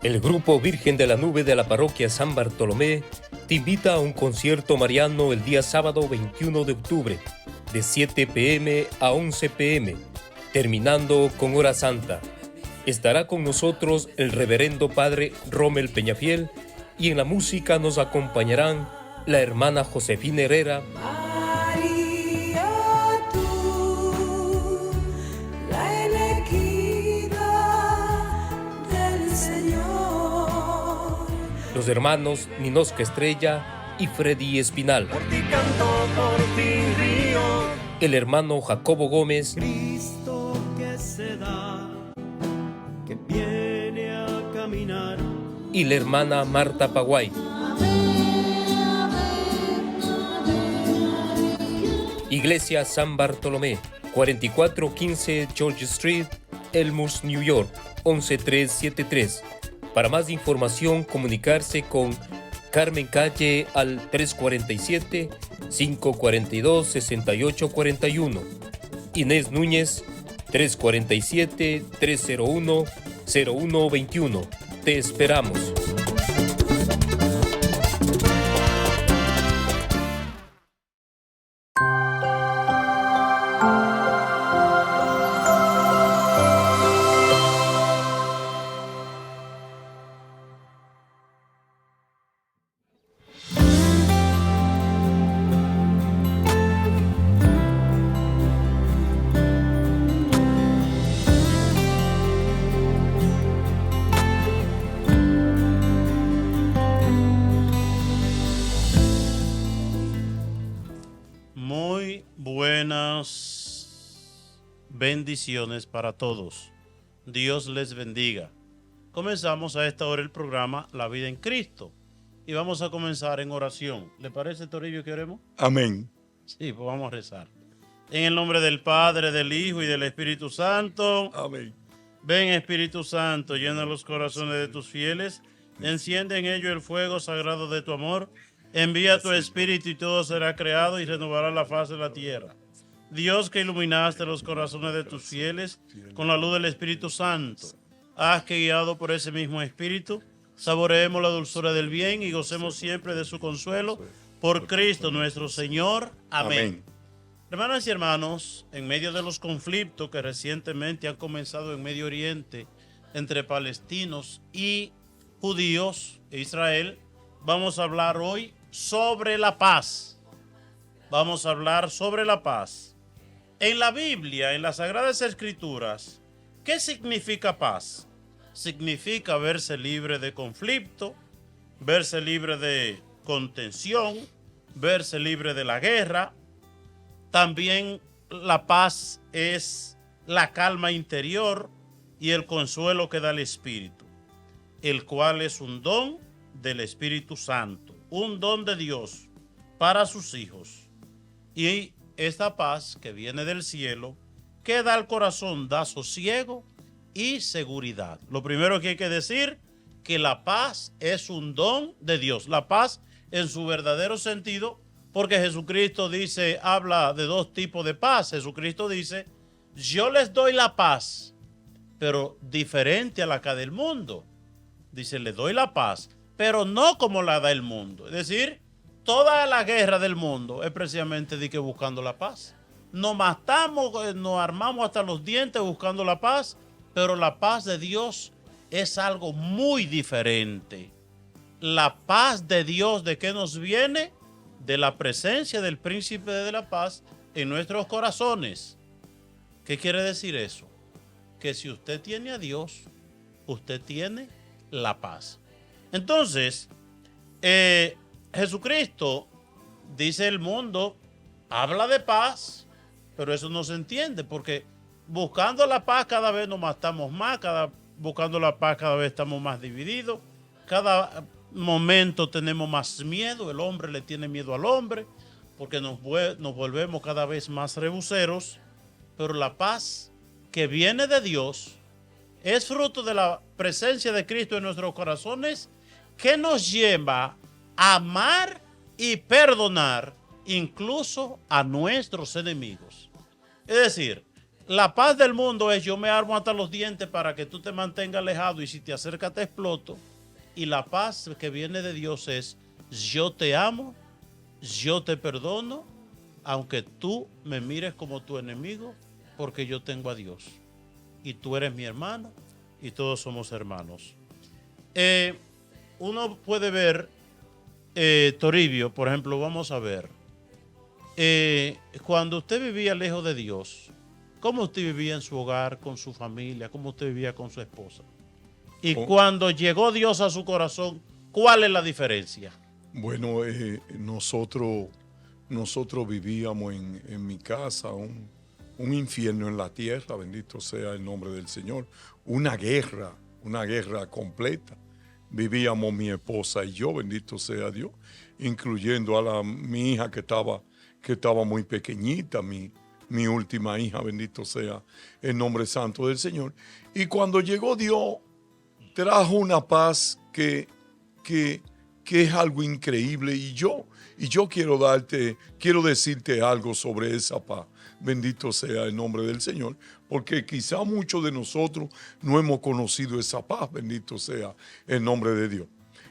El Grupo Virgen de la Nube de la Parroquia San Bartolomé te invita a un concierto mariano el día sábado 21 de octubre, de 7 p.m. a 11 p.m., terminando con Hora Santa. Estará con nosotros el reverendo padre Rommel Peñafiel y en la música nos acompañarán la hermana Josefina Herrera, los hermanos Ninosca Estrella y Freddy Espinal. Por ti canto, por ti río. El hermano Jacobo Gómez. Cristo que se da, que viene a caminar. Y la hermana Marta Paguay. Iglesia San Bartolomé, 4415 George Street, Elmhurst, New York, 11373. Para más información, comunicarse con Carmen Calle al 347-542-6841. Inés Núñez, 347-301-0121. Te esperamos. Bendiciones para todos. Dios les bendiga. Comenzamos a esta hora el programa La Vida en Cristo y vamos a comenzar en oración. ¿Le parece, Torillo, que oremos? Amén. Sí, pues vamos a rezar. En el nombre del Padre, del Hijo y del Espíritu Santo. Amén. Ven, Espíritu Santo, llena los corazones de tus fieles, enciende en ellos el fuego sagrado de tu amor, envía tu Espíritu y todo será creado y renovará la faz de la tierra. Dios, que iluminaste los corazones de tus fieles con la luz del Espíritu Santo, haz que, guiado por ese mismo Espíritu, saboreemos la dulzura del bien y gocemos siempre de su consuelo. Por Cristo nuestro Señor. Amén. Hermanas y hermanos, en medio de los conflictos que recientemente han comenzado en Medio Oriente entre palestinos y judíos e Israel, vamos a hablar hoy sobre la paz. Vamos a hablar sobre la paz. En la Biblia, en las Sagradas Escrituras, ¿qué significa paz? Significa verse libre de conflicto, verse libre de contención, verse libre de la guerra. También la paz es la calma interior y el consuelo que da el Espíritu, el cual es un don del Espíritu Santo, un don de Dios para sus hijos. Y esta paz que viene del cielo, que da al corazón, da sosiego y seguridad. Lo primero que hay que decir, que la paz es un don de Dios. La paz en su verdadero sentido, porque Jesucristo dice, habla de dos tipos de paz. Jesucristo dice, yo les doy la paz, pero diferente a la que del mundo. Dice, les doy la paz, pero no como la da el mundo. Es decir, toda la guerra del mundo es precisamente de que buscando la paz. Nos matamos, nos armamos hasta los dientes buscando la paz, pero la paz de Dios es algo muy diferente. La paz de Dios, ¿de qué nos viene? De la presencia del Príncipe de la Paz en nuestros corazones. ¿Qué quiere decir eso? Que si usted tiene a Dios, usted tiene la paz. Entonces, Jesucristo, dice el mundo, habla de paz, pero eso no se entiende porque buscando la paz cada vez nos matamos más, buscando la paz cada vez estamos más divididos, cada momento tenemos más miedo, el hombre le tiene miedo al hombre porque nos volvemos cada vez más rebuseros, pero la paz que viene de Dios es fruto de la presencia de Cristo en nuestros corazones que nos lleva amar y perdonar incluso a nuestros enemigos. Es decir, La paz del mundo es yo me armo hasta los dientes para que tú te mantengas alejado y si te acercas te exploto. Y la paz que viene de Dios es yo te amo, yo te perdono, aunque tú me mires como tu enemigo, porque yo tengo a Dios. Y tú eres mi hermano y todos somos hermanos. Uno puede ver, Toribio, por ejemplo, vamos a ver, cuando usted vivía lejos de Dios, ¿cómo usted vivía en su hogar, con su familia? ¿Cómo usted vivía con su esposa? Y cuando llegó Dios a su corazón, ¿cuál es la diferencia? Bueno, nosotros vivíamos en mi casa un infierno en la tierra, bendito sea el nombre del Señor, una guerra completa. Vivíamos mi esposa y yo, bendito sea Dios, incluyendo a mi hija que estaba muy pequeñita, mi última hija, bendito sea el nombre santo del Señor. Y cuando llegó Dios, trajo una paz que es algo increíble. Y yo quiero decirte algo sobre esa paz. Bendito sea el nombre del Señor, porque quizá muchos de nosotros no hemos conocido esa paz. Bendito sea el nombre de Dios.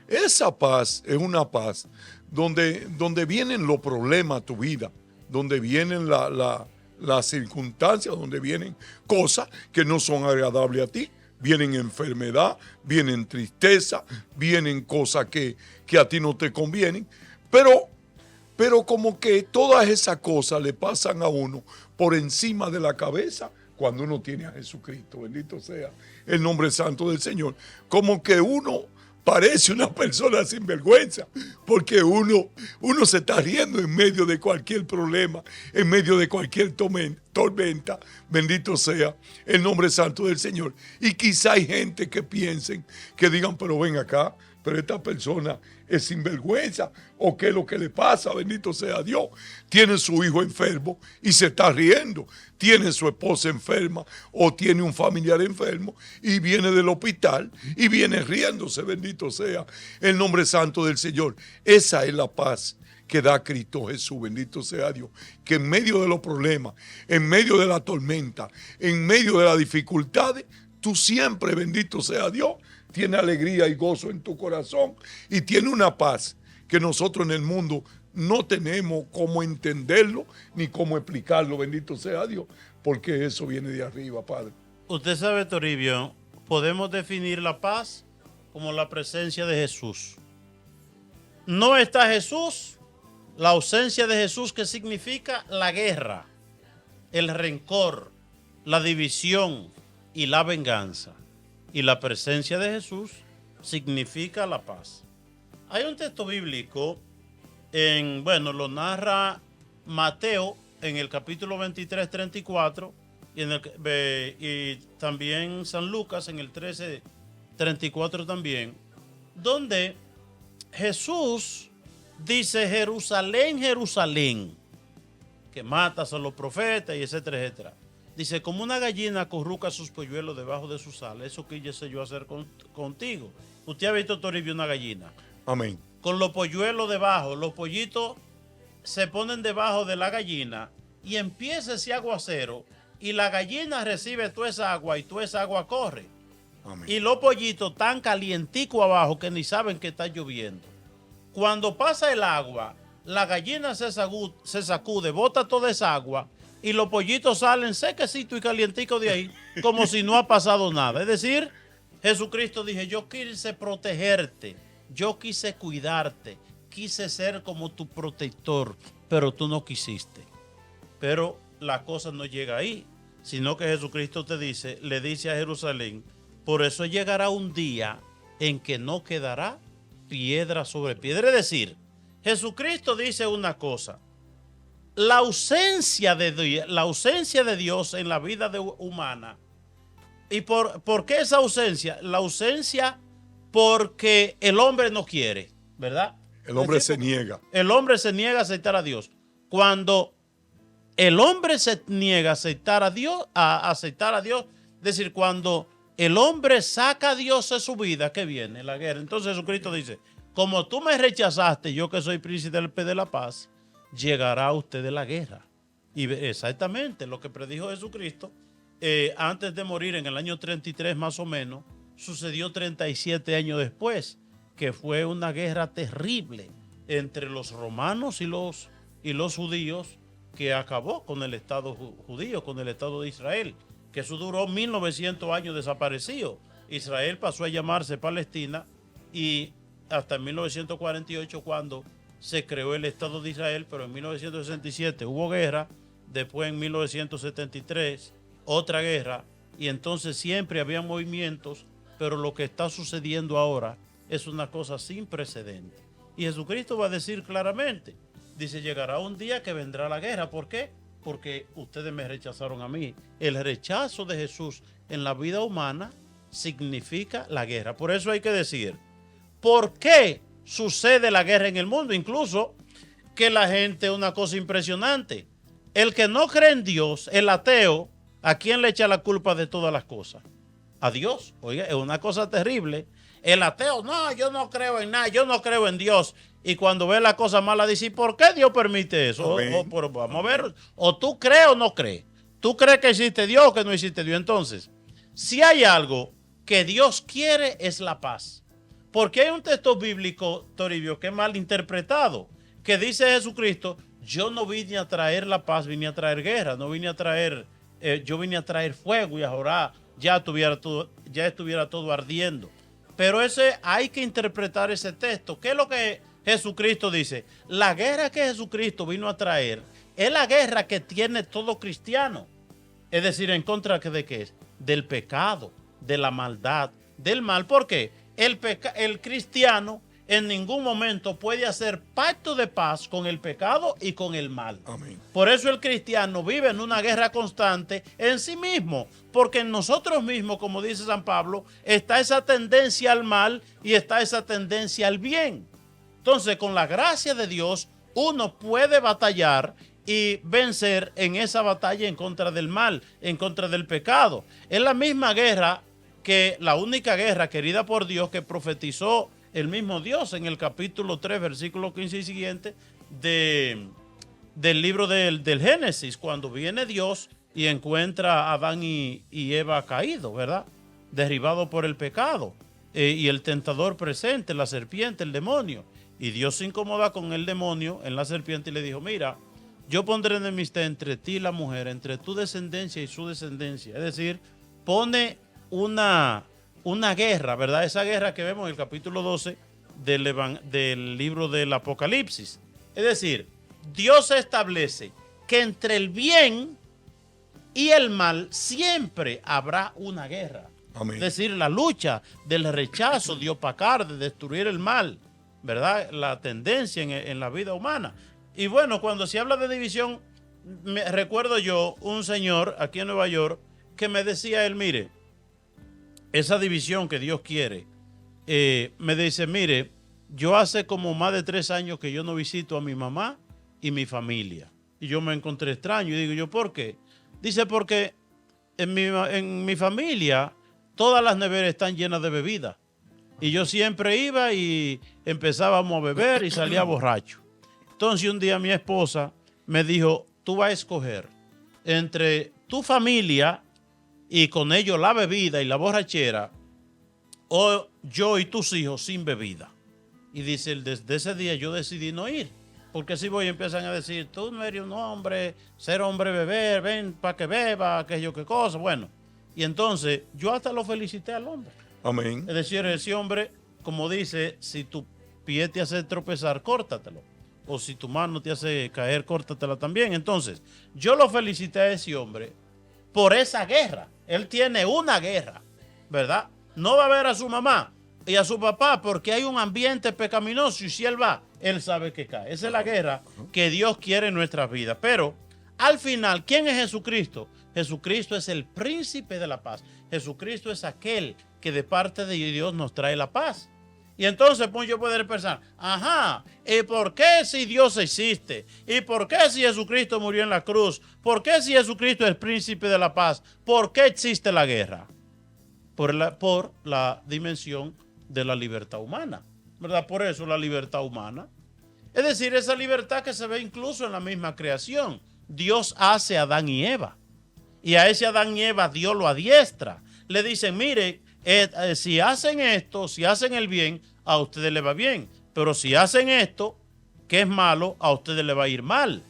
Esa paz es una paz donde vienen los problemas a tu vida, donde vienen las circunstancias, donde vienen cosas que no son agradables a ti. Vienen enfermedad, vienen tristeza, vienen cosas que a ti no te convienen. Pero como que todas esas cosas le pasan a uno por encima de la cabeza cuando uno tiene a Jesucristo. Bendito sea el nombre santo del Señor. Como que uno parece una persona sin vergüenza, porque uno se está riendo en medio de cualquier problema, en medio de cualquier tormenta. Bendito sea el nombre santo del Señor. Y quizá hay gente que piensen, que digan, pero ven acá, pero esta persona es sinvergüenza, o qué es lo que le pasa, bendito sea Dios. Tiene su hijo enfermo y se está riendo, tiene su esposa enferma o tiene un familiar enfermo y viene del hospital y viene riéndose, bendito sea el nombre santo del Señor. Esa es la paz que da Cristo Jesús, bendito sea Dios, que en medio de los problemas, en medio de la tormenta, en medio de las dificultades, tú siempre, bendito sea Dios, tiene alegría y gozo en tu corazón y tiene una paz que nosotros en el mundo no tenemos cómo entenderlo ni cómo explicarlo, bendito sea Dios, porque eso viene de arriba, Padre. Usted sabe, Toribio, podemos definir la paz como la presencia de Jesús. No está Jesús, la ausencia de Jesús, que significa la guerra, el rencor, la división y la venganza. Y la presencia de Jesús significa la paz. Hay un texto bíblico, lo narra Mateo en el capítulo 23, 34, y también San Lucas en el 13, 34 también, donde Jesús dice: Jerusalén, Jerusalén, que matas a los profetas y etcétera, etcétera. Dice, como una gallina acurruca sus polluelos debajo de sus alas, eso quise yo hacer contigo. Usted ha visto, Toribio, una gallina. Amén. Con los polluelos debajo, los pollitos se ponen debajo de la gallina y empieza ese aguacero y la gallina recibe toda esa agua y toda esa agua corre. Amén. Y los pollitos están calienticos abajo que ni saben que está lloviendo. Cuando pasa el agua, la gallina se sacude, bota toda esa agua y los pollitos salen sequecitos y calienticos de ahí, como si no ha pasado nada. Es decir, Jesucristo dijo, yo quise protegerte, yo quise cuidarte, quise ser como tu protector, pero tú no quisiste. Pero la cosa no llega ahí, sino que Jesucristo le dice a Jerusalén, por eso llegará un día en que no quedará piedra sobre piedra. Es decir, Jesucristo dice una cosa: la ausencia de Dios en la vida humana. ¿Y por qué esa ausencia? La ausencia porque el hombre no quiere, ¿verdad? El hombre se niega. El hombre se niega a aceptar a Dios. Cuando el hombre se niega a aceptar a Dios, es decir, cuando el hombre saca a Dios de su vida, ¿qué viene? La guerra. Entonces Jesucristo dice, como tú me rechazaste, yo que soy príncipe de la paz, llegará a usted de la guerra. Y exactamente lo que predijo Jesucristo antes de morir en el año 33 más o menos, sucedió 37 años después, que fue una guerra terrible entre los romanos y los judíos, que acabó con el Estado judío, con el Estado de Israel, que eso duró 1900 años desaparecido. Israel pasó a llamarse Palestina y hasta 1948 cuando se creó el Estado de Israel, pero en 1967 hubo guerra, después en 1973 otra guerra, y entonces siempre había movimientos, pero lo que está sucediendo ahora es una cosa sin precedentes. Y Jesucristo va a decir claramente, dice, llegará un día que vendrá la guerra. ¿Por qué? Porque ustedes me rechazaron a mí. El rechazo de Jesús en la vida humana significa la guerra. Por eso hay que decir, ¿por qué sucede la guerra en el mundo? Incluso que la gente, una cosa impresionante, el que no cree en Dios, el ateo, ¿a quién le echa la culpa de todas las cosas? A Dios. Oiga, es una cosa terrible. El ateo, no, yo no creo en nada, yo no creo en Dios. Y cuando ve la cosa mala dice, ¿por qué Dios permite eso? Vamos a ver, o tú crees o no crees. ¿Tú crees que existe Dios o que no existe Dios? Entonces, si hay algo que Dios quiere es la paz. Porque hay un texto bíblico, Toribio, que es mal interpretado, que dice Jesucristo, yo no vine a traer la paz, vine a traer guerra, no vine a traer, yo vine a traer fuego y ahora ya estuviera todo ardiendo. Pero hay que interpretar ese texto. ¿Qué es lo que Jesucristo dice? La guerra que Jesucristo vino a traer es la guerra que tiene todo cristiano. Es decir, ¿en contra de qué es? Del pecado, de la maldad, del mal. ¿Por qué? El cristiano en ningún momento puede hacer pacto de paz con el pecado y con el mal. Amén. Por eso el cristiano vive en una guerra constante en sí mismo, porque en nosotros mismos, como dice San Pablo, está esa tendencia al mal y está esa tendencia al bien. Entonces, con la gracia de Dios, uno puede batallar y vencer en esa batalla en contra del mal, en contra del pecado. Es la misma guerra que la única guerra querida por Dios que profetizó el mismo Dios en el capítulo 3, versículo 15 y siguiente del libro del Génesis, cuando viene Dios y encuentra a Adán y Eva caídos, ¿verdad? Derribados por el pecado, y el tentador presente, la serpiente, el demonio. Y Dios se incomoda con el demonio en la serpiente y le dijo, mira, yo pondré enemistad entre ti y la mujer, entre tu descendencia y su descendencia. Es decir, pone una guerra, ¿verdad? Esa guerra que vemos en el capítulo 12 del libro del Apocalipsis. Es decir, Dios establece que entre el bien y el mal siempre habrá una guerra. Amén. Es decir, la lucha del rechazo, de opacar, de destruir el mal, ¿verdad? La tendencia en la vida humana. Y bueno, cuando se habla de división, recuerdo yo un señor aquí en Nueva York que me decía él, mire, esa división que Dios quiere, me dice, mire, yo hace como más de 3 años que yo no visito a mi mamá y mi familia. Y yo me encontré extraño y digo yo, ¿por qué? Dice, porque en mi familia todas las neveras están llenas de bebida. Y yo siempre iba y empezábamos a beber y salía borracho. Entonces un día mi esposa me dijo, tú vas a escoger entre tu familia y con ellos la bebida y la borrachera, o yo y tus hijos sin bebida. Y dice, desde ese día yo decidí no ir, porque si voy empiezan a decir, tú no eres un hombre, ser hombre beber, ven para que beba, aquello que cosa, bueno. Y entonces yo hasta lo felicité al hombre. Amén. Es decir, ese hombre, como dice, si tu pie te hace tropezar, córtatelo. O si tu mano te hace caer, córtatela también. Entonces, yo lo felicité a ese hombre por esa guerra. Él tiene una guerra, ¿verdad? No va a ver a su mamá y a su papá porque hay un ambiente pecaminoso y si él va, él sabe que cae. Esa es la guerra que Dios quiere en nuestras vidas. Pero al final, ¿quién es Jesucristo? Jesucristo es el príncipe de la paz. Jesucristo es aquel que de parte de Dios nos trae la paz. Y entonces pues yo puedo pensar, ajá, ¿y por qué si Dios existe? ¿Y por qué si Jesucristo murió en la cruz? ¿Por qué si Jesucristo es el príncipe de la paz? ¿Por qué existe la guerra? Por la dimensión de la libertad humana, ¿verdad? Por eso la libertad humana. Es decir, esa libertad que se ve incluso en la misma creación. Dios hace a Adán y Eva. Y a ese Adán y Eva Dios lo adiestra. Le dicen, mire, si hacen esto, si hacen el bien, a ustedes les va bien. Pero si hacen esto, que es malo, a ustedes les va a ir mal.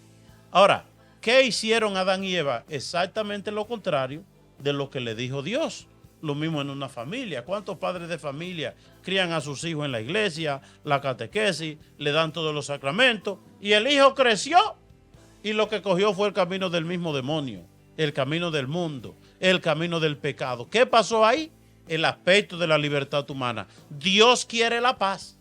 Ahora, ¿qué hicieron Adán y Eva? Exactamente lo contrario de lo que le dijo Dios. Lo mismo en una familia. ¿Cuántos padres de familia crían a sus hijos en la iglesia, la catequesis, le dan todos los sacramentos? Y el hijo creció y lo que cogió fue el camino del mismo demonio, el camino del mundo, el camino del pecado. ¿Qué pasó ahí? El aspecto de la libertad humana. Dios quiere la paz.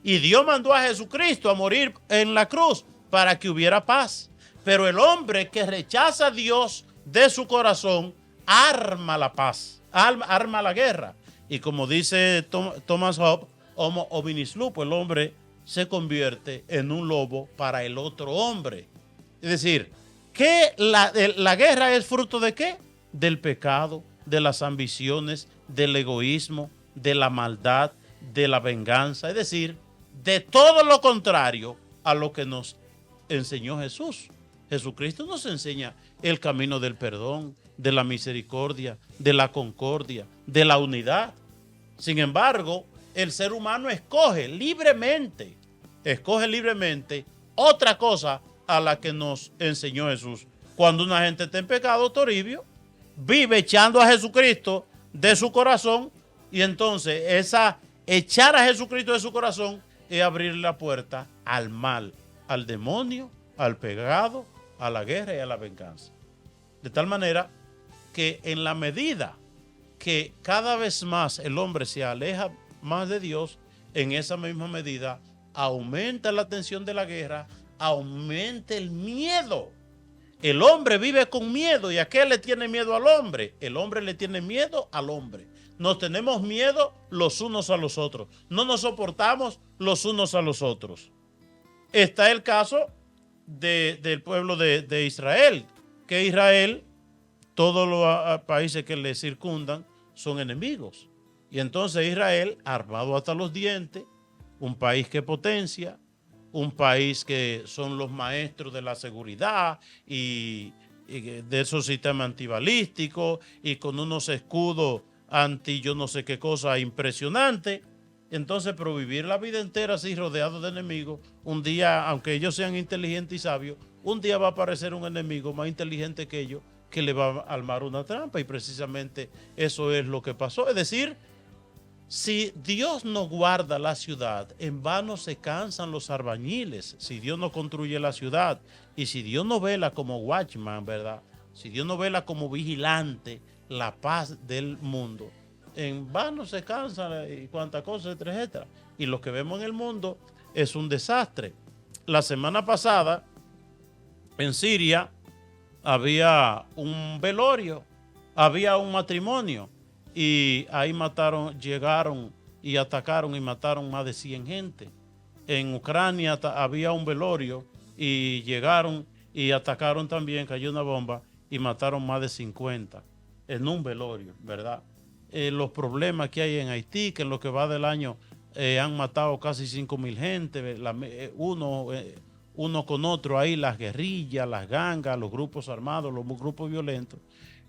Y Dios mandó a Jesucristo a morir en la cruz para que hubiera paz. Pero el hombre que rechaza a Dios de su corazón arma la paz, arma la guerra. Y como dice Thomas Hobbes, homo hominis lupus, el hombre se convierte en un lobo para el otro hombre. Es decir, que la guerra es fruto de ¿qué? Del pecado, de las ambiciones, del egoísmo, de la maldad, de la venganza. Es decir, de todo lo contrario a lo que nos enseñó Jesús. Jesucristo nos enseña el camino del perdón, de la misericordia, de la concordia, de la unidad. Sin embargo, el ser humano escoge libremente otra cosa a la que nos enseñó Jesús. Cuando una gente está en pecado, Toribio, vive echando a Jesucristo de su corazón, y entonces echar a Jesucristo de su corazón es abrir la puerta al mal, al demonio, al pecado, a la guerra y a la venganza. De tal manera que en la medida que cada vez más el hombre se aleja más de Dios, en esa misma medida aumenta la tensión de la guerra, aumenta el miedo. El hombre vive con miedo. ¿Y a qué le tiene miedo al hombre? El hombre le tiene miedo al hombre. Nos tenemos miedo los unos a los otros. No nos soportamos los unos a los otros. Está el caso del pueblo de Israel, que Israel, todos los países que le circundan son enemigos. Y entonces Israel, armado hasta los dientes, un país que potencia, un país que son los maestros de la seguridad y de esos sistemas antibalísticos y con unos escudos anti yo no sé qué cosa impresionante. Entonces, pero vivir la vida entera así rodeado de enemigos, un día, aunque ellos sean inteligentes y sabios, un día va a aparecer un enemigo más inteligente que ellos que le va a armar una trampa, y precisamente eso es lo que pasó. Es decir, si Dios no guarda la ciudad, en vano se cansan los albañiles. Si Dios no construye la ciudad y si Dios no vela como watchman, ¿verdad? Si Dios no vela como vigilante la paz del mundo, en vano se cansan y cuántas cosas, etcétera. Y lo que vemos en el mundo es un desastre. La semana pasada en Siria había un velorio, había un matrimonio, y ahí llegaron y atacaron y mataron más de 100 gente. En Ucrania había un velorio y llegaron y atacaron también, cayó una bomba y mataron más de 50 en un velorio, ¿verdad? Los problemas que hay en Haití, que en lo que va del año han matado casi 5,000 gente, uno con otro ahí, las guerrillas, las gangas, los grupos armados, los grupos violentos.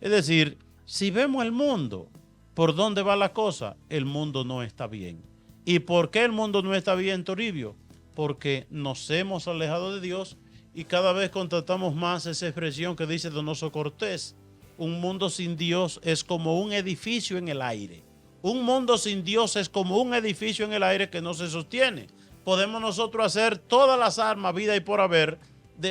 Es decir, si vemos el mundo, ¿por dónde va la cosa? El mundo no está bien. ¿Y por qué el mundo no está bien, Toribio? Porque nos hemos alejado de Dios y cada vez contratamos más esa expresión que dice Donoso Cortés: un mundo sin Dios es como un edificio en el aire. Un mundo sin Dios es como un edificio en el aire que no se sostiene. Podemos nosotros hacer todas las armas, vida y por haber,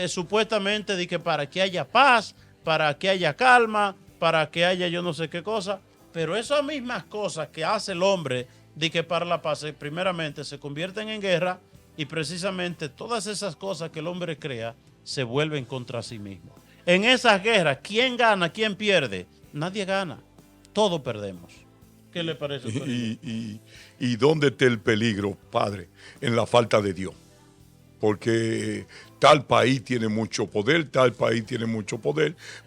supuestamente de que para que haya paz, para que haya calma, para que haya yo no sé qué cosa, pero esas mismas cosas que hace el hombre de que para la paz, primeramente se convierten en guerra, y precisamente todas esas cosas que el hombre crea se vuelven contra sí mismo. En esas guerras, ¿quién gana, quién pierde? Nadie gana, todos perdemos. ¿Qué le parece? ¿Y dónde está el peligro, padre? En la falta de Dios. Porque tal país tiene mucho poder,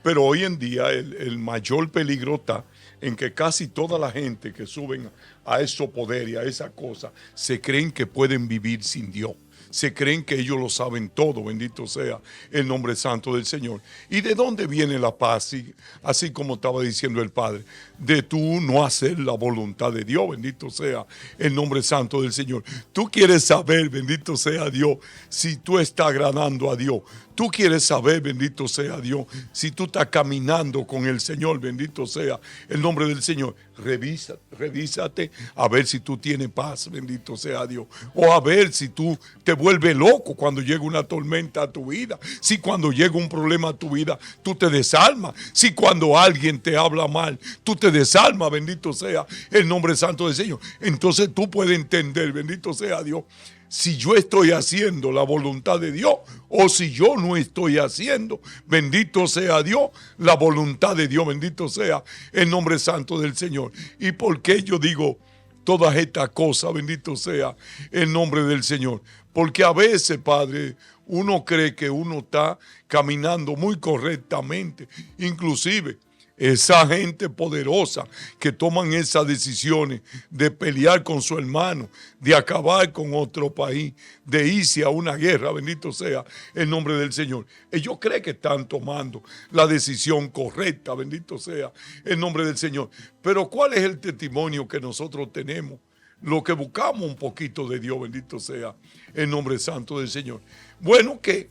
pero hoy en día el mayor peligro está en que casi toda la gente que suben a esos poderes y a esas cosas se creen que pueden vivir sin Dios. se creen que ellos lo saben todo, bendito sea el nombre santo del Señor. ¿Y de dónde viene la paz? Así como estaba diciendo el Padre, de tú no hacer la voluntad de Dios, bendito sea el nombre santo del Señor. Tú quieres saber, bendito sea Dios, si tú estás agradando a Dios. Tú quieres saber, bendito sea Dios, si tú estás caminando con el Señor, bendito sea el nombre del Señor. Revísate a ver si tú tienes paz, bendito sea Dios. O a ver si tú te vuelves loco cuando llega una tormenta a tu vida. Si cuando llega un problema a tu vida, tú te desalmas. Si cuando alguien te habla mal, tú te desalmas, bendito sea el nombre santo del Señor. Entonces tú puedes entender, bendito sea Dios, si yo estoy haciendo la voluntad de Dios o si yo no estoy haciendo, bendito sea Dios, la voluntad de Dios, bendito sea el nombre santo del Señor. ¿Y por qué yo digo todas estas cosas, bendito sea el nombre del Señor? Porque a veces, Padre, uno cree que uno está caminando muy correctamente, inclusive esa gente poderosa que toman esas decisiones de pelear con su hermano, de acabar con otro país, de irse a una guerra, bendito sea el nombre del Señor. Ellos creen que están tomando la decisión correcta, bendito sea el nombre del Señor. Pero ¿cuál es el testimonio que nosotros tenemos? Lo que buscamos un poquito de Dios, bendito sea el nombre santo del Señor. Bueno, que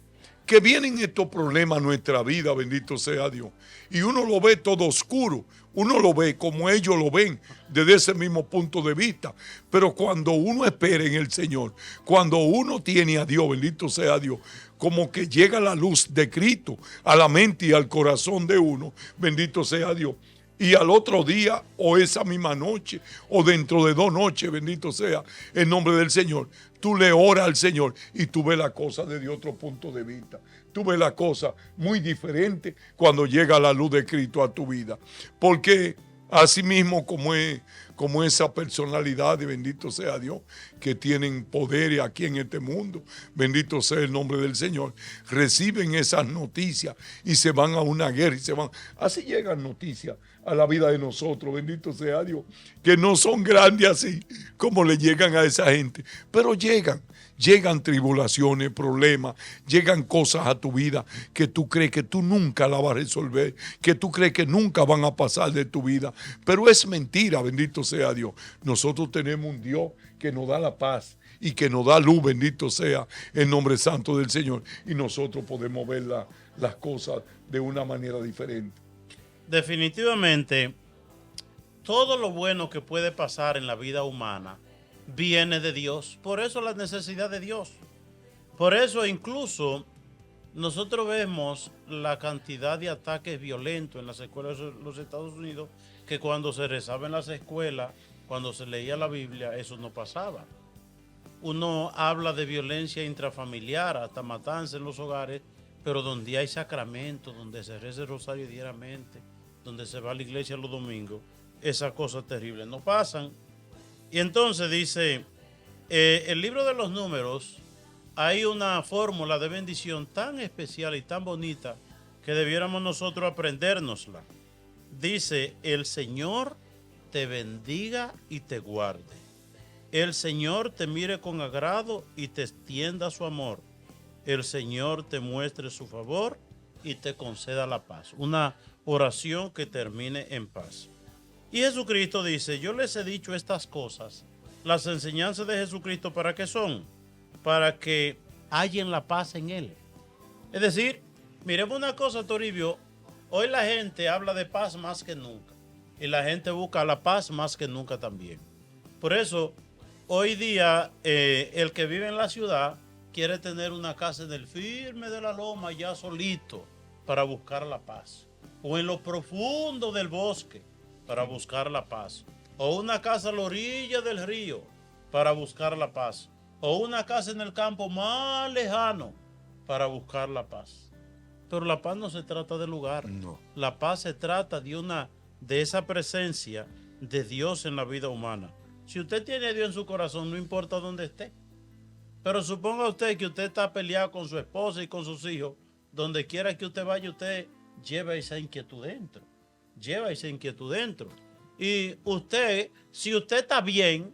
vienen estos problemas a nuestra vida, bendito sea Dios. Y uno lo ve todo oscuro, uno lo ve como ellos lo ven, desde ese mismo punto de vista. Pero cuando uno espera en el Señor, cuando uno tiene a Dios, bendito sea Dios, como que llega la luz de Cristo a la mente y al corazón de uno, bendito sea Dios. Y al otro día, o esa misma noche, o dentro de 2 noches, bendito sea el nombre del Señor, tú le oras al Señor y tú ves la cosa desde otro punto de vista. Tú ves la cosa muy diferente cuando llega la luz de Cristo a tu vida. Porque así mismo como esa personalidad, y bendito sea Dios, que tienen poderes aquí en este mundo, bendito sea el nombre del Señor, reciben esas noticias y se van a una guerra y se van. Así llegan noticias a la vida de nosotros, bendito sea Dios, que no son grandes así como le llegan a esa gente, pero llegan tribulaciones, problemas, llegan cosas a tu vida que tú crees que tú nunca la vas a resolver, que tú crees que nunca van a pasar de tu vida, pero es mentira, bendito sea Dios. Nosotros tenemos un Dios que nos da la paz y que nos da luz, bendito sea el nombre santo del Señor, y nosotros podemos ver las cosas de una manera diferente. Definitivamente, todo lo bueno que puede pasar en la vida humana viene de Dios. Por eso la necesidad de Dios. Por eso incluso nosotros vemos la cantidad de ataques violentos en las escuelas de los Estados Unidos, que cuando se rezaba en las escuelas, cuando se leía la Biblia, eso no pasaba. Uno habla de violencia intrafamiliar, hasta matanza en los hogares, pero donde hay sacramentos, donde se reza el rosario diariamente, donde se va a la iglesia los domingos, esas cosas terribles no pasan. Y entonces dice, el libro de los números, hay una fórmula de bendición tan especial y tan bonita que debiéramos nosotros aprendérnosla. Dice, el Señor te bendiga y te guarde. El Señor te mire con agrado y te extienda su amor. El Señor te muestre su favor y te conceda la paz. Una oración que termine en paz. Y Jesucristo dice, yo les he dicho estas cosas, las enseñanzas de Jesucristo, ¿para qué son? Para que hallen la paz en Él. Es decir, miremos una cosa, Toribio, hoy la gente habla de paz más que nunca, y la gente busca la paz más que nunca también. Por eso, hoy día, el que vive en la ciudad quiere tener una casa en el firme de la loma, ya solito, para buscar la paz. O en lo profundo del bosque, para buscar la paz. O una casa a la orilla del río, para buscar la paz. O una casa en el campo más lejano, para buscar la paz. Pero la paz no se trata de lugar. No. La paz se trata de esa presencia de Dios en la vida humana. Si usted tiene a Dios en su corazón, no importa dónde esté. Pero suponga usted que usted está peleado con su esposa y con sus hijos. Donde quiera que usted vaya, usted lleva esa inquietud dentro. Lleva esa inquietud dentro. Y usted, si usted está bien,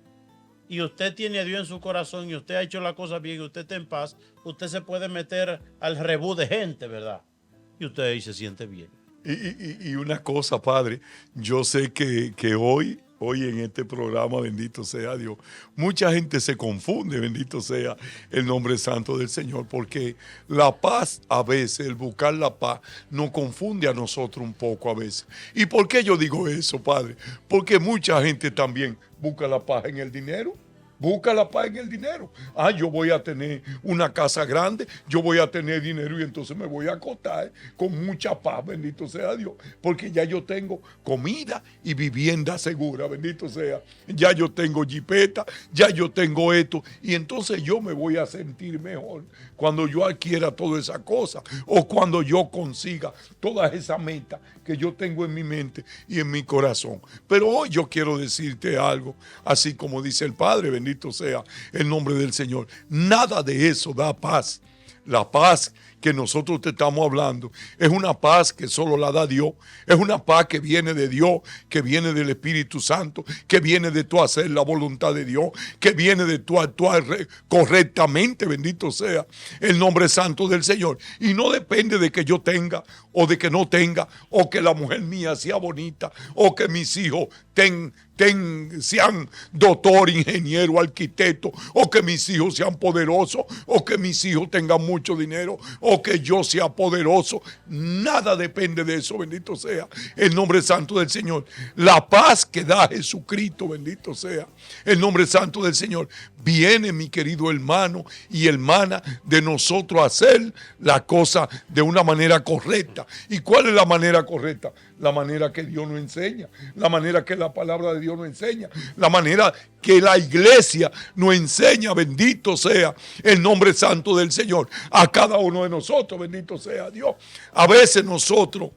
y usted tiene a Dios en su corazón y usted ha hecho la cosa bien y usted está en paz, usted se puede meter al rebú de gente, ¿verdad? Y usted ahí se siente bien. Y una cosa, Padre, yo sé que hoy en este programa, bendito sea Dios, mucha gente se confunde, bendito sea el nombre santo del Señor, porque la paz a veces, el buscar la paz, nos confunde a nosotros un poco a veces. ¿Y por qué yo digo eso, Padre? Porque mucha gente también busca la paz en el dinero. Busca la paz en el dinero. Ah, yo voy a tener una casa grande, yo voy a tener dinero y entonces me voy a acostar con mucha paz, bendito sea Dios, porque ya yo tengo comida y vivienda segura, bendito sea. Ya yo tengo jipeta, ya yo tengo esto y entonces yo me voy a sentir mejor cuando yo adquiera toda esa cosa o cuando yo consiga todas esas metas que yo tengo en mi mente y en mi corazón. Pero hoy yo quiero decirte algo, así como dice el Padre, bendito sea el nombre del Señor. Nada de eso da paz. La paz que nosotros te estamos hablando es una paz que solo la da Dios. Es una paz que viene de Dios, que viene del Espíritu Santo, que viene de tu hacer la voluntad de Dios, que viene de tu actuar correctamente, bendito sea el nombre santo del Señor. Y no depende de que yo tenga o de que no tenga, o que la mujer mía sea bonita, o que mis hijos sean doctor, ingeniero, arquitecto, o que mis hijos sean poderosos, o que mis hijos tengan mucho dinero, o que yo sea poderoso. Nada depende de eso, bendito sea el nombre santo del Señor. La paz que da Jesucristo, bendito sea el nombre santo del Señor, viene, mi querido hermano y hermana, de nosotros hacer la cosa de una manera correcta. ¿Y cuál es la manera correcta? La manera que Dios nos enseña, la manera que la palabra de Dios nos enseña, la manera que la iglesia nos enseña, bendito sea el nombre santo del Señor, a cada uno de nosotros, bendito sea Dios. A veces nosotros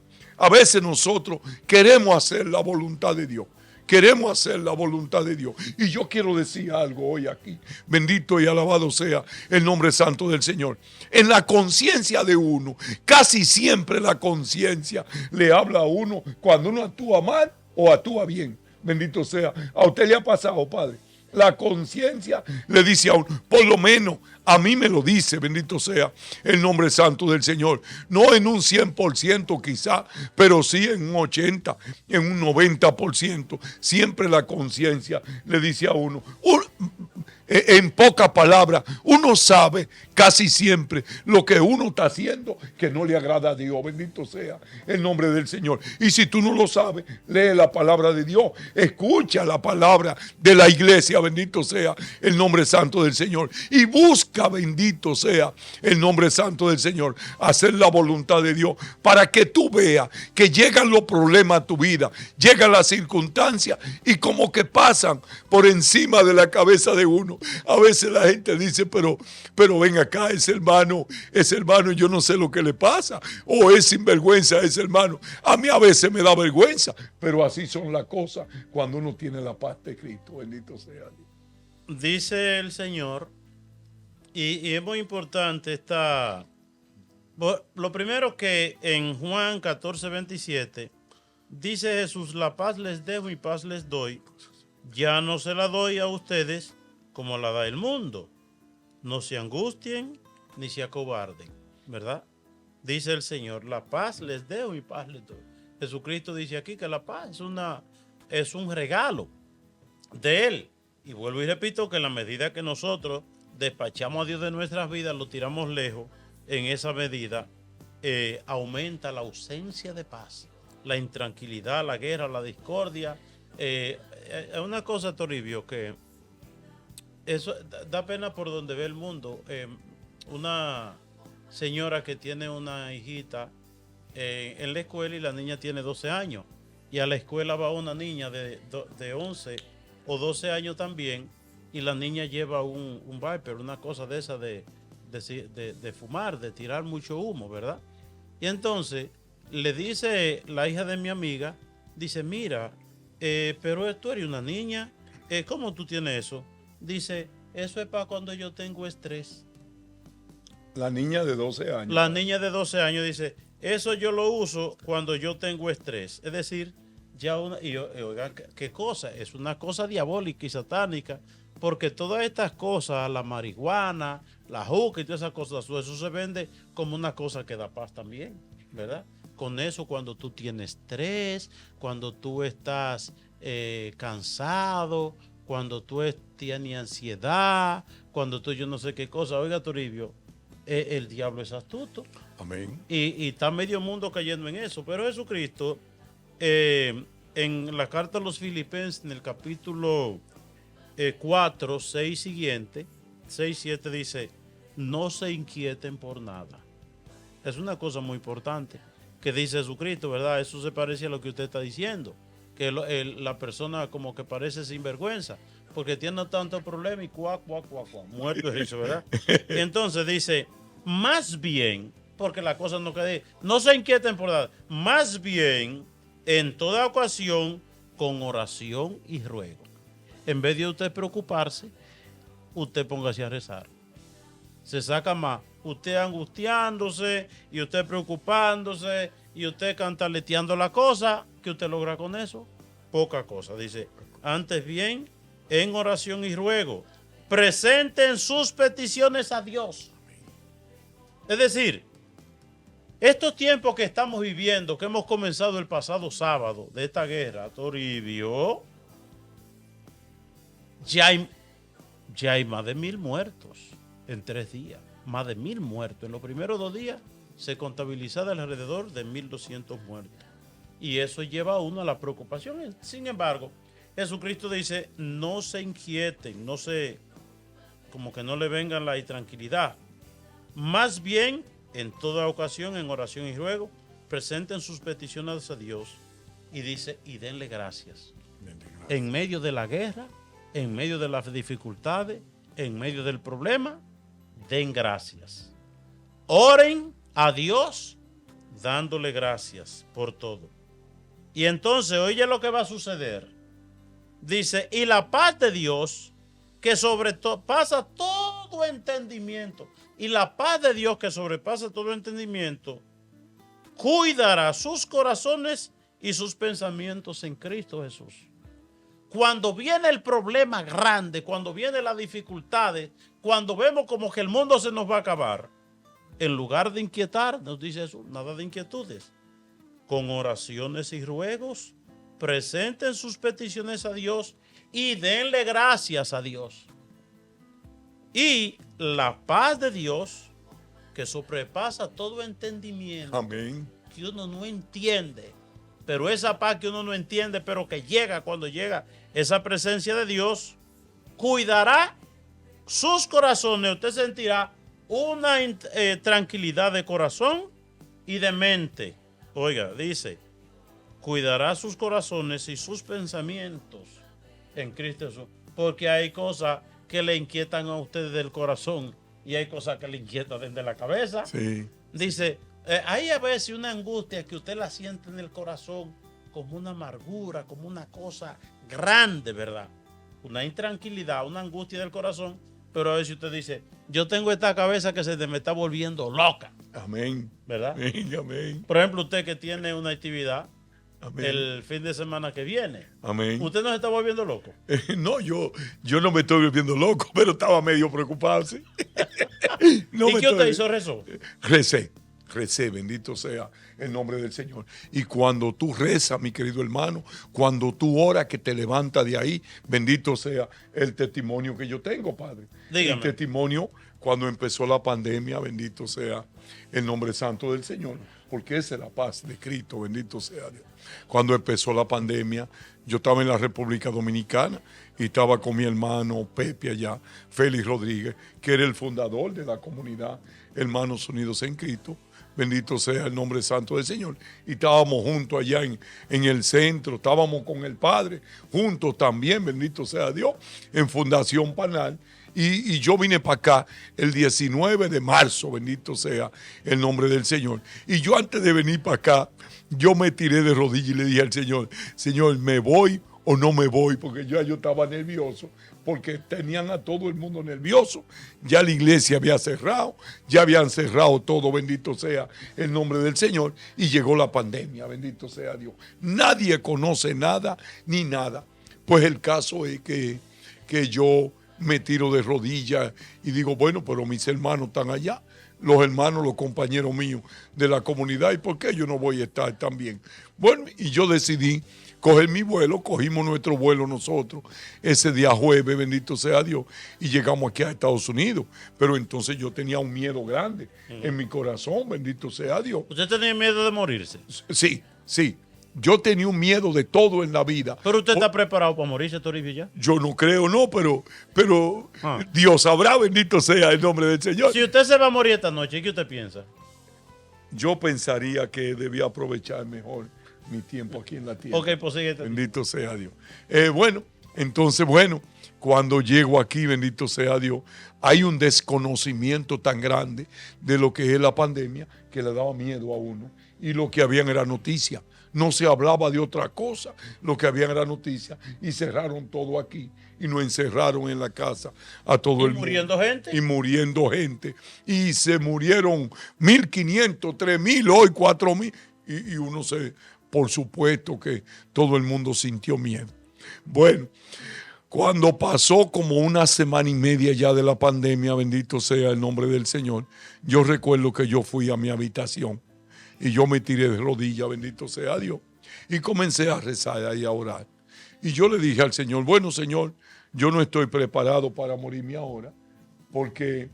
queremos hacer la voluntad de Dios. Queremos hacer la voluntad de Dios. Y yo quiero decir algo hoy aquí. Bendito y alabado sea el nombre santo del Señor. En la conciencia de uno, casi siempre la conciencia le habla a uno cuando uno actúa mal o actúa bien. Bendito sea. ¿A usted le ha pasado, Padre? La conciencia le dice a uno, por lo menos a mí me lo dice, bendito sea el nombre santo del Señor. No en un 100% quizá, pero sí en un 80%, en un 90%. Siempre la conciencia le dice a uno, en pocas palabras, uno sabe casi siempre lo que uno está haciendo que no le agrada a Dios. Bendito sea el nombre del Señor. Y si tú no lo sabes, lee la palabra de Dios, escucha la palabra de la iglesia, bendito sea el nombre santo del Señor. Y busca, bendito sea el nombre santo del Señor, hacer la voluntad de Dios para que tú veas que llegan los problemas a tu vida, llegan las circunstancias y como que pasan por encima de la cabeza de uno. A veces la gente dice, pero ven acá, ese hermano, yo no sé lo que le pasa, o es sinvergüenza ese hermano. A mí a veces me da vergüenza, pero así son las cosas cuando uno tiene la paz de Cristo, bendito sea Dios. Dice el Señor, y es muy importante lo primero que en Juan 14:27 dice Jesús, la paz les dejo y paz les doy, ya no se la doy a ustedes como la da el mundo. No se angustien ni se acobarden, ¿verdad? Dice el Señor, la paz les dejo y paz les doy. Jesucristo dice aquí que la paz es un regalo de Él. Y vuelvo y repito que en la medida que nosotros despachamos a Dios de nuestras vidas, lo tiramos lejos, en esa medida aumenta la ausencia de paz, la intranquilidad, la guerra, la discordia. Es una cosa, Toribio, que eso da pena por donde ve el mundo. Una señora que tiene una hijita en la escuela y la niña tiene 12 años. Y a la escuela va una niña de 11 o 12 años también. Y la niña lleva un Viper, una cosa de esa de fumar, de tirar mucho humo, ¿verdad? Y entonces le dice la hija de mi amiga, dice, mira, pero tú eres una niña, ¿cómo tú tienes eso? Dice, eso es para cuando yo tengo estrés. La niña de 12 años. La niña de 12 años dice, eso yo lo uso cuando yo tengo estrés. Es decir, ya oigan, ¿qué cosa? Es una cosa diabólica y satánica, Porque todas estas cosas, la marihuana, la juca y todas esas cosas, eso se vende como una cosa que da paz también, ¿verdad? Con eso, cuando tú tienes estrés, cuando tú estás cansado, cuando tú tienes ansiedad, cuando tú yo no sé qué cosa. Oiga, Toribio, el diablo es astuto. Amén. Y está medio mundo cayendo en eso. Pero Jesucristo, en la carta a los Filipenses, en el capítulo 4, 6 siguiente, 6, 7 dice, no se inquieten por nada. Es una cosa muy importante que dice Jesucristo, ¿verdad? Eso se parece a lo que usted está diciendo, que la persona como que parece sinvergüenza, porque tiene tanto problema y muerto de risa, ¿verdad? Y entonces dice, más bien, porque la cosa no quede, no se inquieten por nada, más bien, en toda ocasión, con oración y ruego. En vez de usted preocuparse, usted póngase a rezar. Se saca más. Usted angustiándose y usted preocupándose y usted cantaleteando la cosa, ¿qué usted logra con eso? Poca cosa. Dice, antes bien, en oración y ruego, presenten sus peticiones a Dios. Es decir, estos tiempos que estamos viviendo, que hemos comenzado el pasado sábado de esta guerra, Toribio, ya hay más de 1,000 muertos en 3 días. Más de 1,000 muertos. En los primeros 2 días se contabilizaba alrededor de 1,200 muertos. Y eso lleva a uno a la preocupación. Sin embargo, Jesucristo dice, no se inquieten, como que no le vengan la intranquilidad. Más bien, en toda ocasión, en oración y ruego, presenten sus peticiones a Dios. Y dice, y denle gracias. En medio de la guerra, en medio de las dificultades, en medio del problema, den gracias. Oren a Dios dándole gracias por todo. Y entonces, oye lo que va a suceder. Dice, y la paz de Dios, que sobrepasa todo entendimiento, y la paz de Dios que sobrepasa todo entendimiento, cuidará sus corazones y sus pensamientos en Cristo Jesús. Cuando viene el problema grande, cuando vienen las dificultades, cuando vemos como que el mundo se nos va a acabar, en lugar de inquietar, nos dice Jesús, nada de inquietudes. Con oraciones y ruegos, presenten sus peticiones a Dios y denle gracias a Dios. Y la paz de Dios, que sobrepasa todo entendimiento, Amén. que uno no entiende, pero esa paz que uno no entiende, pero que llega cuando llega esa presencia de Dios, cuidará sus corazones. Usted sentirá una tranquilidad de corazón y de mente. Oiga, dice, cuidará sus corazones y sus pensamientos en Cristo Jesús. Porque hay cosas que le inquietan a ustedes del corazón y hay cosas que le inquietan desde la cabeza. Sí. Dice, hay a veces una angustia que usted la siente en el corazón como una amargura, como una cosa grande, ¿verdad? Una intranquilidad, una angustia del corazón, pero a veces usted dice, yo tengo esta cabeza que se me está volviendo loca. Amén. ¿Verdad? Amén. Amén. Por ejemplo, usted que tiene una actividad Amén. el fin de semana que viene. Amén. ¿Usted no se está volviendo loco? No, yo no me estoy volviendo loco, pero estaba medio preocupado, ¿sí? No ¿Y me qué usted estoy- hizo? ¿Rezó? Recé, bendito sea el nombre del Señor. Y cuando tú rezas, mi querido hermano, cuando tú oras que te levantas de ahí, bendito sea el testimonio que yo tengo, Padre. Dígame. El testimonio cuando empezó la pandemia, bendito sea el nombre santo del Señor, porque esa es la paz de Cristo, bendito sea Dios. Cuando empezó la pandemia, yo estaba en la República Dominicana y estaba con mi hermano Pepe allá, Félix Rodríguez, que era el fundador de la comunidad Hermanos Unidos en Cristo. Bendito sea el nombre santo del Señor. Y estábamos juntos allá en el centro, estábamos con el Padre, juntos también, bendito sea Dios, en Fundación Panal. Y yo vine para acá el 19 de marzo, bendito sea el nombre del Señor. Y yo antes de venir para acá, yo me tiré de rodillas y le dije al Señor, Señor, ¿me voy o no me voy? Porque yo estaba nervioso, porque tenían a todo el mundo nervioso. Ya la iglesia había cerrado, ya habían cerrado todo, bendito sea el nombre del Señor. Y llegó la pandemia, bendito sea Dios. Nadie conoce nada ni nada. Pues el caso es que yo me tiro de rodillas y digo, bueno, pero mis hermanos están allá, los hermanos, los compañeros míos de la comunidad, ¿y por qué yo no voy a estar también? Bueno, y yo decidí coger mi vuelo, cogimos nuestro vuelo nosotros ese día jueves, bendito sea Dios, y llegamos aquí a Estados Unidos. Pero entonces yo tenía un miedo grande en mi corazón, bendito sea Dios. ¿Usted tenía miedo de morirse? Sí, sí. Yo tenía un miedo de todo en la vida. ¿Pero usted está preparado para morirse, Toribio, ya? Yo no creo, no, pero Dios sabrá, bendito sea el nombre del Señor. Si usted se va a morir esta noche, ¿qué usted piensa? Yo pensaría que debía aprovechar mejor mi tiempo aquí en la tierra. Ok, pues sigue. Bendito sea Dios. Bueno, cuando llego aquí, bendito sea Dios, hay un desconocimiento tan grande de lo que es la pandemia que le daba miedo a uno. Y lo que habían era noticia. No se hablaba de otra cosa, lo que habían era noticia. Y cerraron todo aquí y nos encerraron en la casa a todo el mundo. ¿Muriendo gente? Y muriendo gente. Y se murieron 1.500, 3.000, hoy 4.000. Y uno por supuesto que todo el mundo sintió miedo. Bueno, cuando pasó como una semana y media ya de la pandemia, bendito sea el nombre del Señor, yo recuerdo que yo fui a mi habitación y yo me tiré de rodillas, bendito sea Dios, y comencé a rezar y a orar. Y yo le dije al Señor, bueno, Señor, yo no estoy preparado para morirme ahora, porque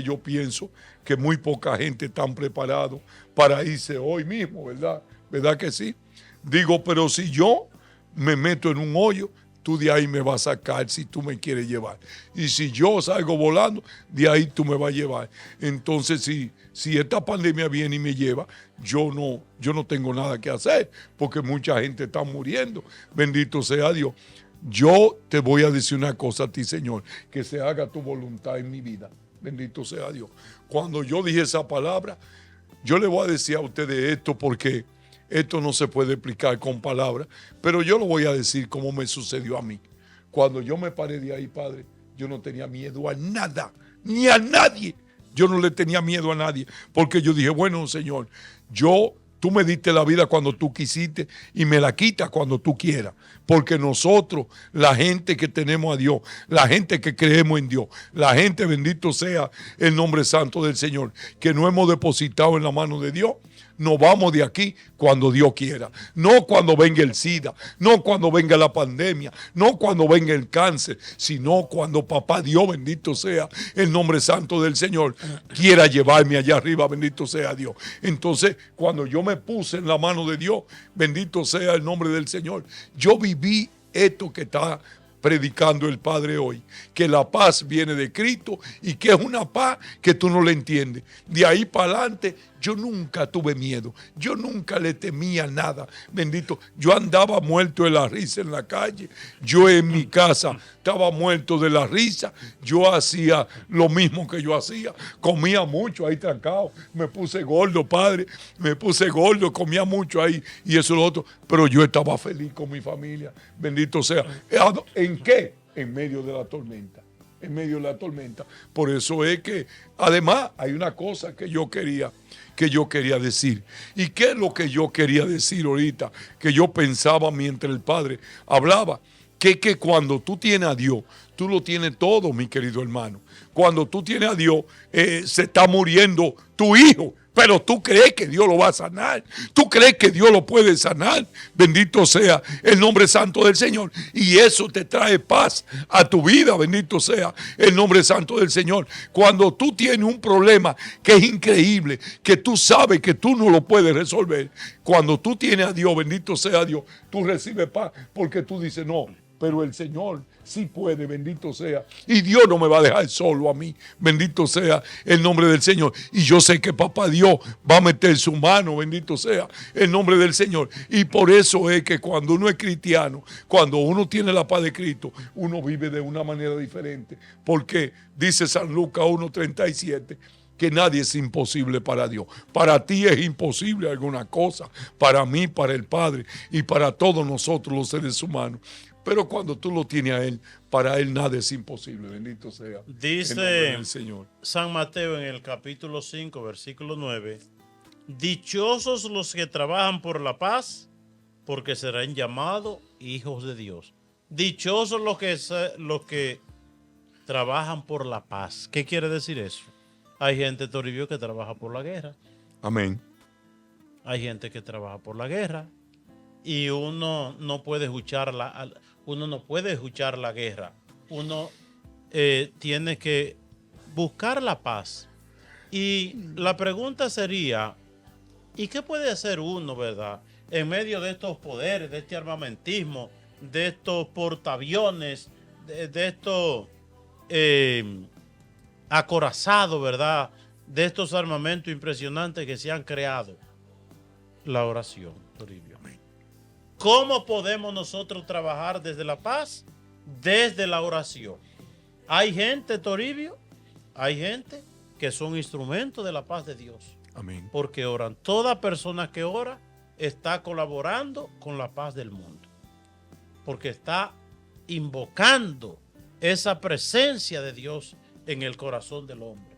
yo pienso que muy poca gente está preparada para irse hoy mismo, ¿verdad? ¿Verdad que sí? Digo, pero si yo me meto en un hoyo, tú de ahí me vas a sacar si tú me quieres llevar. Y si yo salgo volando, de ahí tú me vas a llevar. Entonces, si esta pandemia viene y me lleva, yo no tengo nada que hacer, porque mucha gente está muriendo. Bendito sea Dios. Yo te voy a decir una cosa a ti, Señor, que se haga tu voluntad en mi vida. Bendito sea Dios. Cuando yo dije esa palabra, yo le voy a decir a ustedes esto porque esto no se puede explicar con palabras, pero yo lo voy a decir como me sucedió a mí. Cuando yo me paré de ahí, Padre, yo no tenía miedo a nada, ni a nadie. Yo no le tenía miedo a nadie, porque yo dije, bueno, Señor, tú me diste la vida cuando tú quisiste y me la quitas cuando tú quieras. Porque nosotros, la gente que tenemos a Dios, la gente que creemos en Dios, la gente, bendito sea el nombre santo del Señor, que no hemos depositado en la mano de Dios, nos vamos de aquí cuando Dios quiera. No cuando venga el SIDA, no cuando venga la pandemia, no cuando venga el cáncer, sino cuando papá Dios, bendito sea el nombre santo del Señor, quiera llevarme allá arriba, bendito sea Dios. Entonces, cuando yo me puse en la mano de Dios, bendito sea el nombre del Señor, yo viví esto que está predicando el Padre hoy, que la paz viene de Cristo y que es una paz que tú no le entiendes. De ahí para adelante yo nunca tuve miedo, yo nunca le temía nada, bendito. Yo andaba muerto de la risa en la calle, yo en mi casa estaba muerto de la risa, yo hacía lo mismo que yo hacía, comía mucho ahí trancado, me puse gordo, Padre, me puse gordo, comía mucho ahí y eso y lo otro, pero yo estaba feliz con mi familia, bendito sea. ¿En qué? En medio de la tormenta. En medio de la tormenta. Por eso es que, además, hay una cosa que yo quería decir. ¿Y qué es lo que yo quería decir ahorita? Que yo pensaba mientras el Padre hablaba. Que cuando tú tienes a Dios, tú lo tienes todo, mi querido hermano. Cuando tú tienes a Dios, se está muriendo tu hijo. Pero tú crees que Dios lo va a sanar. Tú crees que Dios lo puede sanar. Bendito sea el nombre santo del Señor. Y eso te trae paz a tu vida. Bendito sea el nombre santo del Señor. Cuando tú tienes un problema que es increíble, que tú sabes que tú no lo puedes resolver. Cuando tú tienes a Dios, bendito sea Dios, tú recibes paz porque tú dices, no, pero el Señor sí puede, bendito sea. Y Dios no me va a dejar solo a mí, bendito sea el nombre del Señor. Y yo sé que papá Dios va a meter su mano, bendito sea el nombre del Señor. Y por eso es que cuando uno es cristiano, cuando uno tiene la paz de Cristo, uno vive de una manera diferente. Porque dice San Lucas 1:37, que nadie es imposible para Dios. Para ti es imposible alguna cosa, para mí, para el Padre y para todos nosotros los seres humanos. Pero cuando tú lo tienes a Él, para Él nada es imposible. Bendito sea dice el nombre del Señor. San Mateo en el capítulo 5, versículo 9. Dichosos los que trabajan por la paz, porque serán llamados hijos de Dios. Dichosos los que trabajan por la paz. ¿Qué quiere decir eso? Hay gente, Toribio, que trabaja por la guerra. Amén. Hay gente que trabaja por la guerra y uno no puede escuchar la guerra. Uno tiene que buscar la paz. Y la pregunta sería, ¿y qué puede hacer uno, verdad, en medio de estos poderes, de este armamentismo, de estos portaaviones, de estos acorazados, verdad, de estos armamentos impresionantes que se han creado? La oración, Toribio. ¿Cómo podemos nosotros trabajar desde la paz? Desde la oración. Hay gente, Toribio, hay gente que son instrumentos de la paz de Dios. Amén. Porque oran. Toda persona que ora está colaborando con la paz del mundo. Porque está invocando esa presencia de Dios en el corazón del hombre.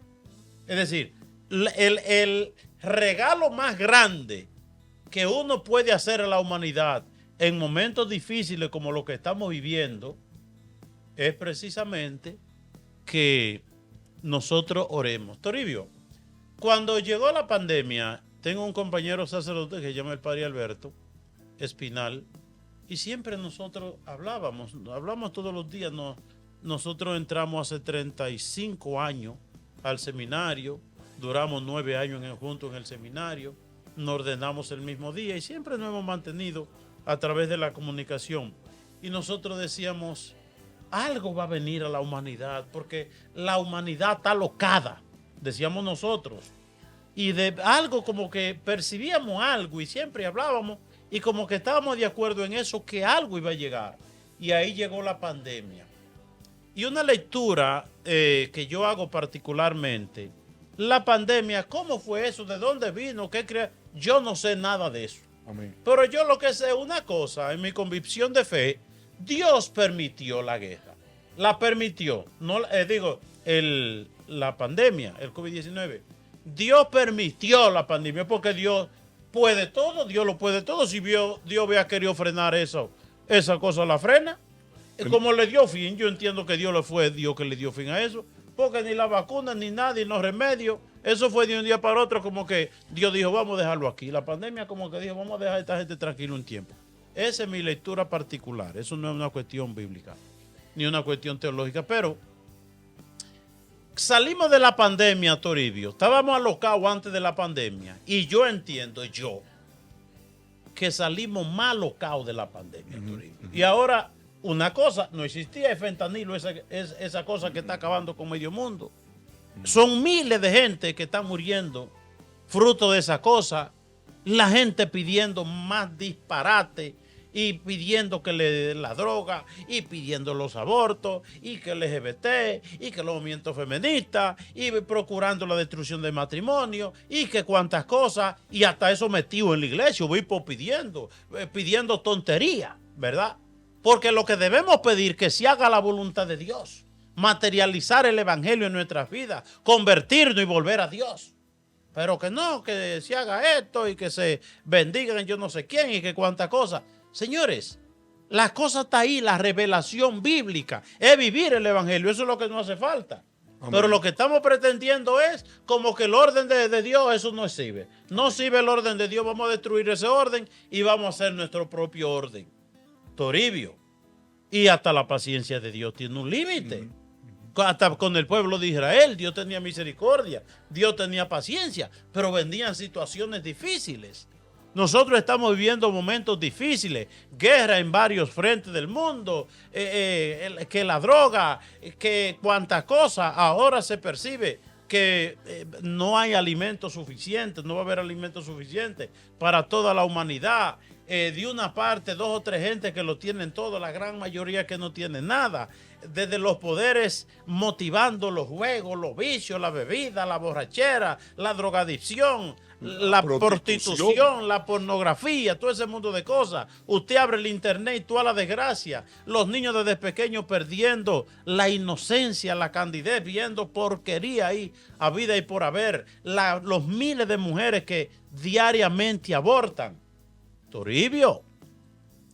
Es decir, el regalo más grande que uno puede hacer a la humanidad en momentos difíciles como los que estamos viviendo es precisamente que nosotros oremos. Toribio, cuando llegó la pandemia, tengo un compañero sacerdote que se llama el Padre Alberto Espinal, y siempre nosotros hablamos todos los días. Nosotros entramos hace 35 años al seminario, duramos 9 años juntos en el seminario, nos ordenamos el mismo día y siempre nos hemos mantenido a través de la comunicación. Y nosotros decíamos, algo va a venir a la humanidad, porque la humanidad está alocada, decíamos nosotros. Y de algo como que percibíamos algo y siempre hablábamos y como que estábamos de acuerdo en eso, que algo iba a llegar. Y ahí llegó la pandemia. Y una lectura que yo hago particularmente, la pandemia, ¿cómo fue eso? ¿De dónde vino? ¿Qué crea? Yo no sé nada de eso. Amén. Pero yo lo que sé es una cosa, en mi convicción de fe, Dios permitió la guerra. La permitió. No, la pandemia, el COVID-19. Dios permitió la pandemia porque Dios puede todo, Dios lo puede todo. Si Dios hubiera querido frenar eso, esa cosa la frena. Como le dio fin, yo entiendo que Dios que le dio fin a eso, porque ni la vacuna, ni nada, ni los remedios, eso fue de un día para otro, como que Dios dijo, vamos a dejarlo aquí. La pandemia como que dijo, vamos a dejar a esta gente tranquila un tiempo. Esa es mi lectura particular, eso no es una cuestión bíblica, ni una cuestión teológica, pero salimos de la pandemia, Toribio, estábamos alocados antes de la pandemia, y yo entiendo, que salimos más alocados de la pandemia, Toribio. Y ahora, una cosa, no existía el fentanilo, esa cosa que está acabando con medio mundo. Son miles de gente que están muriendo fruto de esa cosa. La gente pidiendo más disparate y pidiendo que le den la droga y pidiendo los abortos y que el LGBT y que los movimientos feministas y procurando la destrucción del matrimonio y que cuantas cosas, y hasta eso metido en la iglesia, obispo pidiendo tontería, ¿verdad? Porque lo que debemos pedir es que se haga la voluntad de Dios, materializar el evangelio en nuestras vidas, convertirnos y volver a Dios. Pero que no, que se haga esto y que se bendigan yo no sé quién y que cuánta cosa. Señores, la cosa está ahí, la revelación bíblica es vivir el evangelio, eso es lo que nos hace falta. Amén. Pero lo que estamos pretendiendo es como que el orden de Dios, eso no sirve. No sirve el orden de Dios, vamos a destruir ese orden y vamos a hacer nuestro propio orden. Toribio, y hasta la paciencia de Dios tiene un límite. Hasta con el pueblo de Israel, Dios tenía misericordia, Dios tenía paciencia, pero vendían situaciones difíciles. Nosotros estamos viviendo momentos difíciles, guerra en varios frentes del mundo, que la droga, que cuantas cosas, ahora se percibe que no hay alimento suficiente, no va a haber alimento suficiente para toda la humanidad. De una parte, 2 o 3 gente que lo tienen todo, la gran mayoría que no tienen nada. Desde los poderes motivando los juegos, los vicios, la bebida, la borrachera, la drogadicción, la prostitución, la pornografía, todo ese mundo de cosas. Usted abre el internet y toda la desgracia. Los niños desde pequeños perdiendo la inocencia, la candidez, viendo porquería ahí a vida y por haber. Los miles de mujeres que diariamente abortan. Toribio,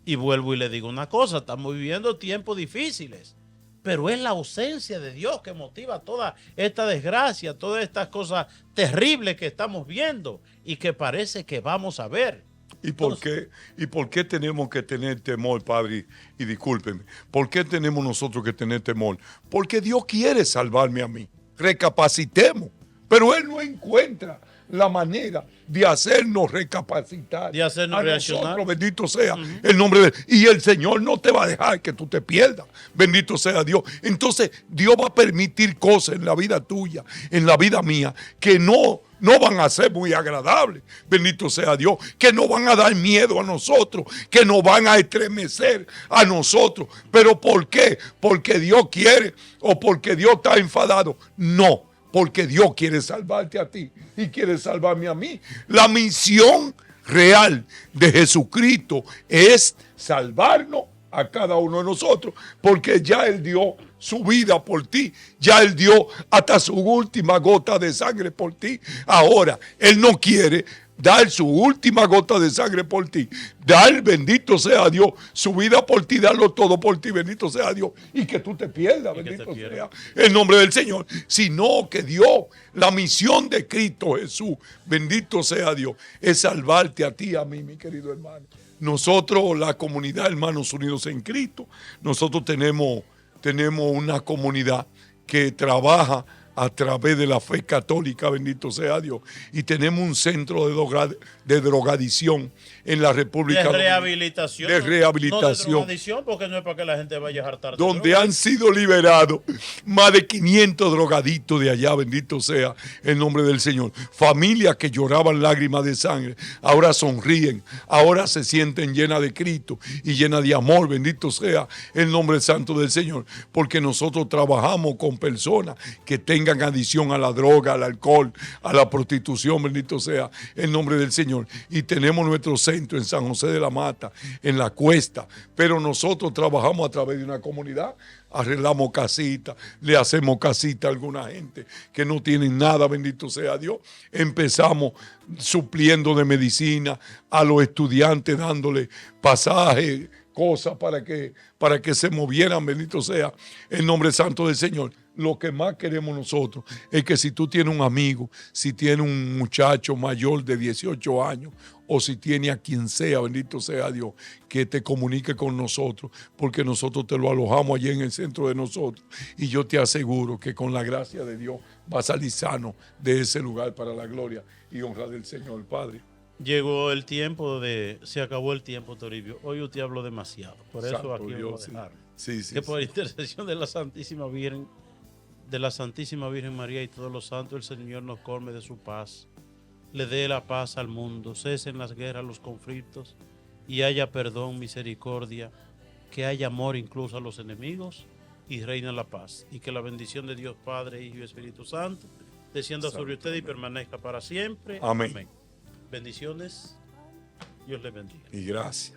Y vuelvo y le digo una cosa, estamos viviendo tiempos difíciles, pero es la ausencia de Dios que motiva toda esta desgracia, todas estas cosas terribles que estamos viendo y que parece que vamos a ver. ¿Y por qué tenemos que tener temor, Padre? Y discúlpeme, ¿por qué tenemos nosotros que tener temor? Porque Dios quiere salvarme a mí. Recapacitemos. Pero Él no encuentra la manera de hacernos recapacitar. De hacernos a reaccionar. nosotros, bendito sea el nombre de Él. Y el Señor no te va a dejar que tú te pierdas. Bendito sea Dios. Entonces, Dios va a permitir cosas en la vida tuya, en la vida mía, que no van a ser muy agradables, bendito sea Dios, que no van a dar miedo a nosotros, que nos van a estremecer a nosotros. ¿Pero por qué? ¿Porque Dios quiere o porque Dios está enfadado? No, porque Dios quiere salvarte a ti y quiere salvarme a mí. La misión real de Jesucristo es salvarnos a cada uno de nosotros, porque ya Él dio su vida por ti, ya Él dio hasta su última gota de sangre por ti. Ahora, Él no quiere dar su última gota de sangre por ti, dar, bendito sea Dios, su vida por ti, darlo todo por ti, bendito sea Dios, y que tú te pierdas, bendito sea el nombre del Señor, sino que Dios, la misión de Cristo Jesús, bendito sea Dios, es salvarte a ti, a mí, mi querido hermano. Nosotros, la comunidad Hermanos Unidos en Cristo, nosotros tenemos una comunidad que trabaja a través de la fe católica, bendito sea Dios, y tenemos un centro de drogadicción en la República de rehabilitación. De rehabilitación. No de drogadicción, porque no es para que la gente vaya a hartar. Donde han sido liberados más de 500 drogadictos de allá, bendito sea el nombre del Señor. Familias que lloraban lágrimas de sangre, ahora sonríen, ahora se sienten llenas de Cristo y llenas de amor, bendito sea el nombre santo del Señor, porque nosotros trabajamos con personas que tengan adicción a la droga, al alcohol, a la prostitución, bendito sea el nombre del Señor. Y tenemos nuestro centro en San José de la Mata, en la Cuesta, pero nosotros trabajamos a través de una comunidad, arreglamos casitas, le hacemos casita a alguna gente que no tienen nada, bendito sea Dios. Empezamos supliendo de medicina a los estudiantes, dándole pasajes, cosas para que se movieran, bendito sea el nombre santo del Señor. Lo que más queremos nosotros es que si tú tienes un amigo, si tienes un muchacho mayor de 18 años, o si tiene a quien sea, bendito sea Dios, que te comunique con nosotros, porque nosotros te lo alojamos allí en el centro de nosotros. Y yo te aseguro que con la gracia de Dios va a salir sano de ese lugar para la gloria y honra del Señor, Padre. Llegó el tiempo se acabó el tiempo, Toribio. Hoy usted habló demasiado, por eso Santo aquí Dios, vamos a dejar. sí, Que por intercesión de la Santísima Virgen María y todos los santos, el Señor nos colme de su paz, le dé la paz al mundo, cesen las guerras, los conflictos y haya perdón, misericordia, que haya amor incluso a los enemigos y reina la paz. Y que la bendición de Dios Padre, Hijo y Espíritu Santo descienda sobre usted y permanezca para siempre. Amén. Bendiciones. Dios le bendiga. Y gracias.